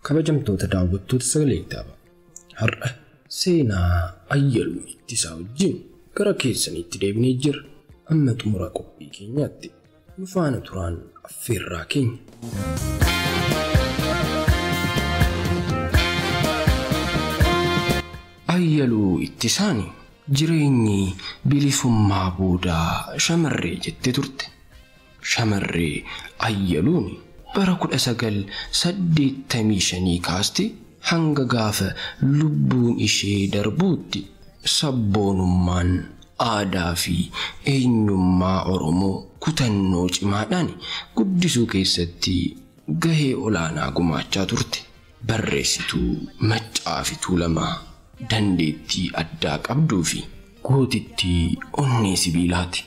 Kabajamtoota daawwattoota sagalee kitaabaa. Har'a seenaa Ayyaluu Ittisaa wajjin gara keessaniitti deebinee jirra. Amma xumura qophii keenyaatti nu faana turaan affeerraa keenya. Ayyaluu Ittisaan jireenyi bilisummaa boodaa shamarree jette turte. Shamarree Ayyaluun bara 1985 kaaste hanga gaafa lubbuun ishee darbuutti sabboonummaan aadaa fi eenyummaa Oromoo kutannoo cimaadhaan guddisuu keessatti gahee olaanaa gumaachaa turte. Barreessituu Maccaa fi Tuulamaa dandeettii addaa qabduu fi gootittii onnee sibiilaati.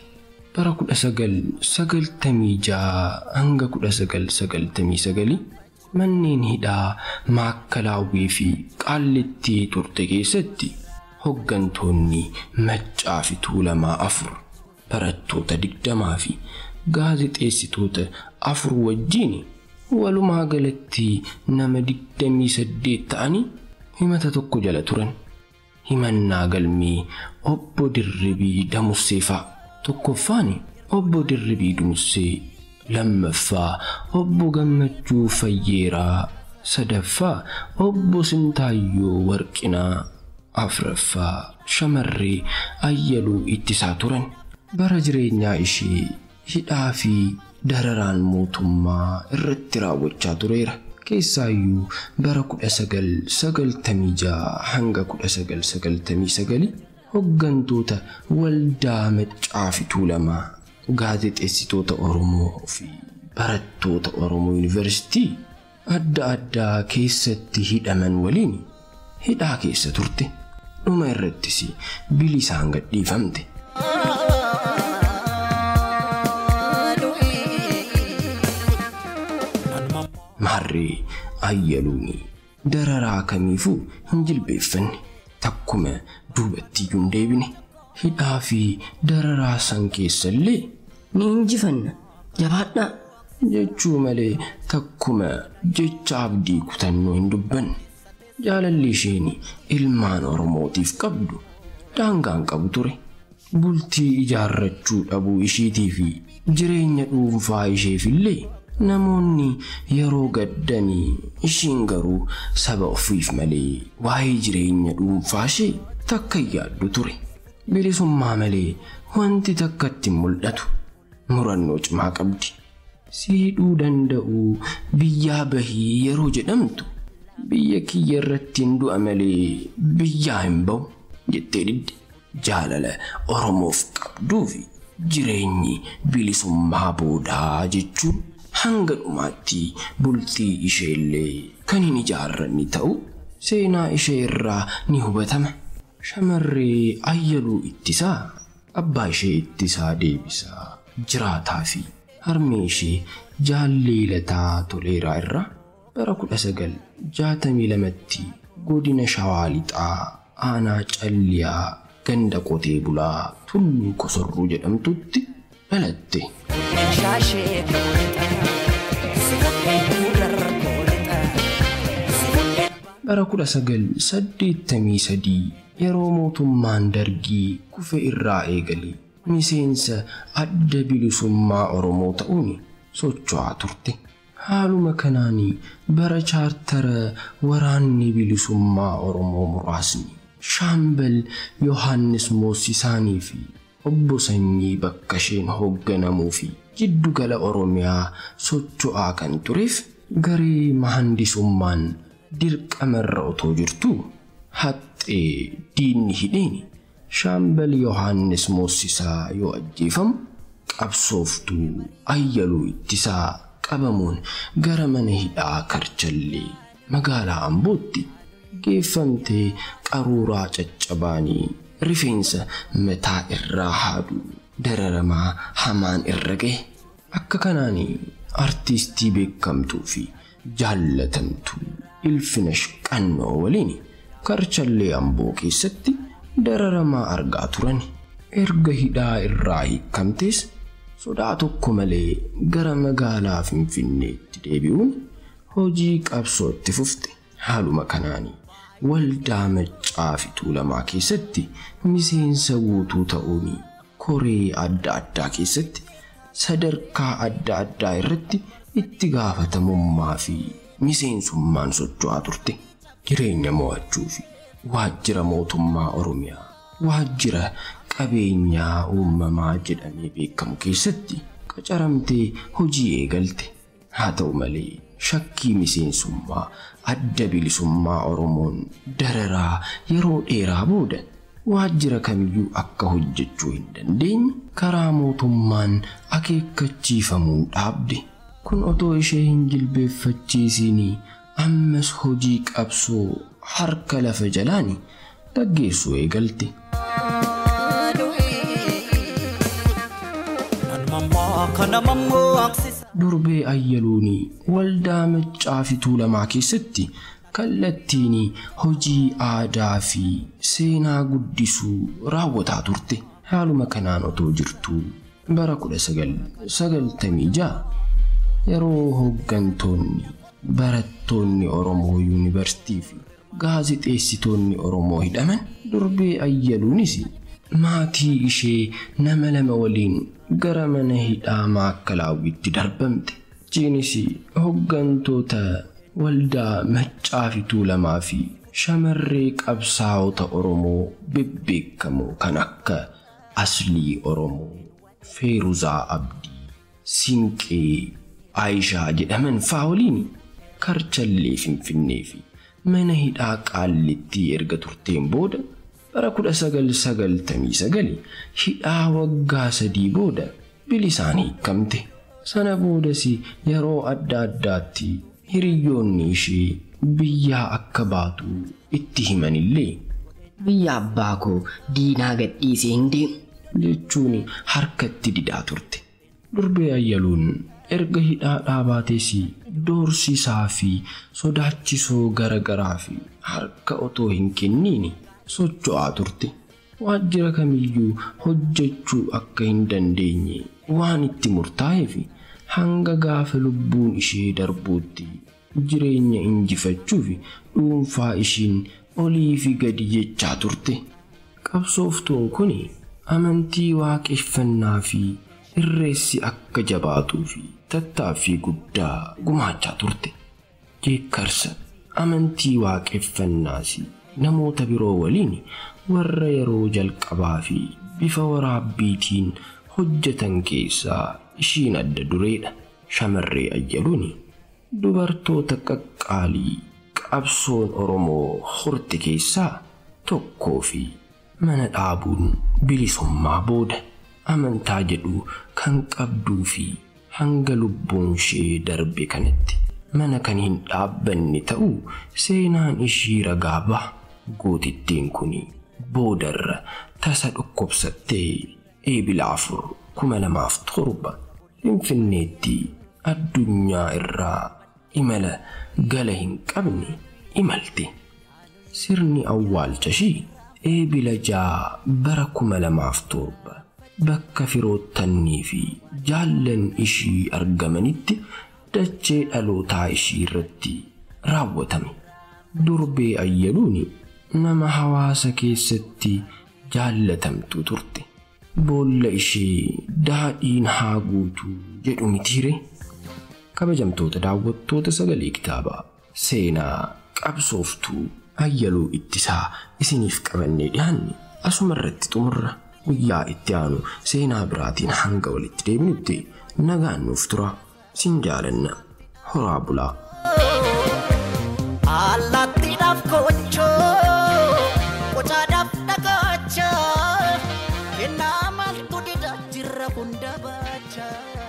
Bara 1996 hanga 1999 manneen hidhaa Maakalaawwii fi Qaallittii turte keessatti hoggantoonni Maccaa fi Tuulamaa 4, barattoota 20 fi gaazexeessitoota 4 wajjin walumaa galatti nama 28 ta'anii himata tokko jala turan. Himannaa galmee Obbo Dirribii Damusseefaa. Tokkoffaan Obbo Dirribii Damussee, lammaffaa Obbo Gammachuu Fayyeeraa, sadaffaa Obbo Sintaayyoo Warqinaa, afraffaa shamarree Ayyaluu Ittisaa turan. Bara jireenyaa ishee hidhaa fi dararaan mootummaa irratti raawwachaa tureera. Keessaayyuu bara 1996 hanga 1999 hoggantoota waldaa Maccaa fi Tuulamaa, gaazexeessitoota Oromoo fi barattoota Oromoo Yuunivarsiitii adda addaa keessatti hidhaman waliin hidhaa keessa turte. Dhuma irrattis bilisaan gadhiifamte. Maarree Ayyaluun dararaa kamiifuu hin jilbeeffanne. Takkuma duubatti hin deebine. Hidhaa fi dararaa san keessallee ni injifanna, jabaadhaa jechuu malee takkuma jecha abdii kutannoo hin dubbanne. Jaalalli isheen ilmaan Oromootiif qabdu daangaan qabu ture. Bultii ijaarrachuu dhabuu isheetii fi jireenya dhuunfaa isheefillee namoonni yeroo gaddanii, ishiin garuu saba ofiif malee waa'ee jireenya dhuunfaa ishee takka yaaddu ture. Bilisummaa malee wanti takkatti mul'atu. Murannoo cimaa qabdi. Siidhuu danda'u biyyaa bahii yeroo jedhamtu biyya kiyya irratti hin du'a malee biyyaa hin ba'u jettee didde. Jaalala Oromoof qabduu fi jireenyi bilisummaa boodaa jechuun hanga dhumaatti bultii isheellee kan hin ijaarranne ta'u seenaa ishee irraa ni hubatama. Shamarree Ayyaluu Ittisaa abbaa ishee Ittisaa Deebisaa jiraataa fi harmee ishee Jaalleelataa Toleeraa irraa bara 1962tti godina Shawaa Lixaa aanaa Calliyaa ganda qotee bulaa Tulluu Kosorruu jedhamtutti dhalatte. Bara 1983 yeroo mootummaan Dargii kufe irraa eegalee miseensa adda bilisummaa Oromoo ta'uun socho'aa turte. Haaluma kanaan bara chaartara waraanni bilisummaa Oromoo muraasni Shaambal Yohaannis Moosisaanii fi Obbo Sanyii Bakkasheen hoogganamuu fi jiddugala Oromiyaa socho'aa kan tureef garee mahandisummaan dirqamarra otoo jirtu haxxee diinni hidheen Shaambal Yohaannis Moosisaa yoo ajjeefamu qabsooftuu Ayyaluu Ittisaa qabamuun gara mana hidhaa Karchallee magaalaa Ambootti geeffamtee qaruuraa caccabaanii rifeensa mataa irraa haaduu dararamaa hamaan irra gahe. Akka kanaan artistii beekamtuu fi jaallatamtuu Ilfinash Qannoo waliin Karchallee Amboo keessatti dararamaa argaa turan. Erga hidhaa irraa hiikamtees sodaa tokko malee gara magaalaa Finfinneetti deebi'uun hojii qabsootti fufte. Haaluma kanaanii waldaa Maccaa fi Tuulamaa keessatti miseensa guutuu ta'uun koree adda addaa keessatti sadarkaa adda addaa irratti itti gaafatamummaa fi miseensummaan socho'aa turte. Jireenya mo'achuu fi waajjira mootummaa Oromiyaa, waajjira qabeenyaa uumamaa jedhamee beekamu keessatti qacaramtee hojii eegalte. Haa ta'u malee shakkii miseensummaa adda bilisummaa Oromoon dararaa yeroo dheeraa booda waajjira kamiyyuu akka hojjechuu hin dandeenye karaa mootummaan akeekkachiifamuu dhaabde. Kun otoo ishee hin jilbeeffachiisinii ammas hojii qabsoo harka lafa jalaani gaggeessuu eegalte. Durbee Ayyaluun waldaa Maccaa fi Tuulamaa keessatti kallattiin hojii aadaa fi seenaa guddisuu raawwataa turte. Haaluma kanaan otoo jirtuu bara 1996 yeroo hooggantoonni barattoonni Oromoo yuunivarsiitii fi gaazexeessitoonni Oromoo hidhaman, Durbee Ayyaluunis maatii ishee nama lama waliin gara mana hidhaa Maakkalaawitti darbamte. Jiinis hooggantoota waldaa Maccaa fi Tuulamaa fi shamarree qabsaa'ota Oromoo bebbeekamoo kan akka Aslii Oromoo, Feeruzaa Abdii, Sinqee, Aayishaa jedhaman fa'aa waliin Karchallee Finfinnee fi mana hidhaa Qaallittii erga turteen booda bara 1999 hidhaa waggaa 3 booda bilisaan hiikamte. Sana boodas yeroo adda addaatti hiriyoonni ishee biyyaa akka baatu itti himanillee Biyya abbaa koo diinaa gadhiisee hin deemu jechuun harkatti didaa turte. Durbee Ayyaluun erga hidhaa baates doorsisaa fi sodaachisoo garagaraa fi harka otoo hin kenniin socho'aa turte. Waajjira kamiyyuu hojjechuu akka hin dandeenye waan itti murtaa'eef hanga gaafa lubbuun ishee darbuutti jireenya injifachuuf dhuunfaa ishiin olii fi gadi jechaa turte. Qabsooftuun kun amantii waaqeffannaa fi irreessi akka jabaatuu fi tattaaffii guddaa gumaachaa turte. Jeekarsa amantii waaqeffannaas namoota biroo waliin warra yeroo jalqabaa fi bifa waraabbiitiin hojjetan keessaa ishiin adda dureedha. Shamarree Ayyaluun dubartoota qaqqaalii qabsoon Oromoo horte keessaa tokkoo fi mana dhaabuun bilisummaa booda amantaa jedhu kan qabduu fi hanga lubbuun ishee darbe kanatti mana kan hin dhaabbanne ta'uu seenaan ishii ragaa ba'a. Gootittiin kun boodarra tasa dhukkubsattee eebila 4 2007 Finfinneetti addunyaa irraa imala gala hin qabne imalte. Sirni awwaalcha ishii eebila 6 bara 2007 bakka firoottanii fi jaallan ishii argamanitti dachee dhalootaa ishii irratti raawwatame. Durbee Ayyaluun nama hawaasa keessatti jaallatamtu turte. Boolla ishee daadhiin haa guutuu jedhu mitiire. Kabajamtoota daawwattoota Sagalee Kitaabaa seenaa qabsooftuu Ayyaluu Ittisaa isiniif qabannee dhiyaanne asuma irratti xumurra. Guyyaa itti aanu seenaa biraatiin hanga walitti deebinutti nagaan nuuf tura. Sin jaalanna. Horaa bulaa. Allaattiidhaaf kochoo qocaadhaaf dhagaachaa kennaa maaltu dida jirra hunda baachaa.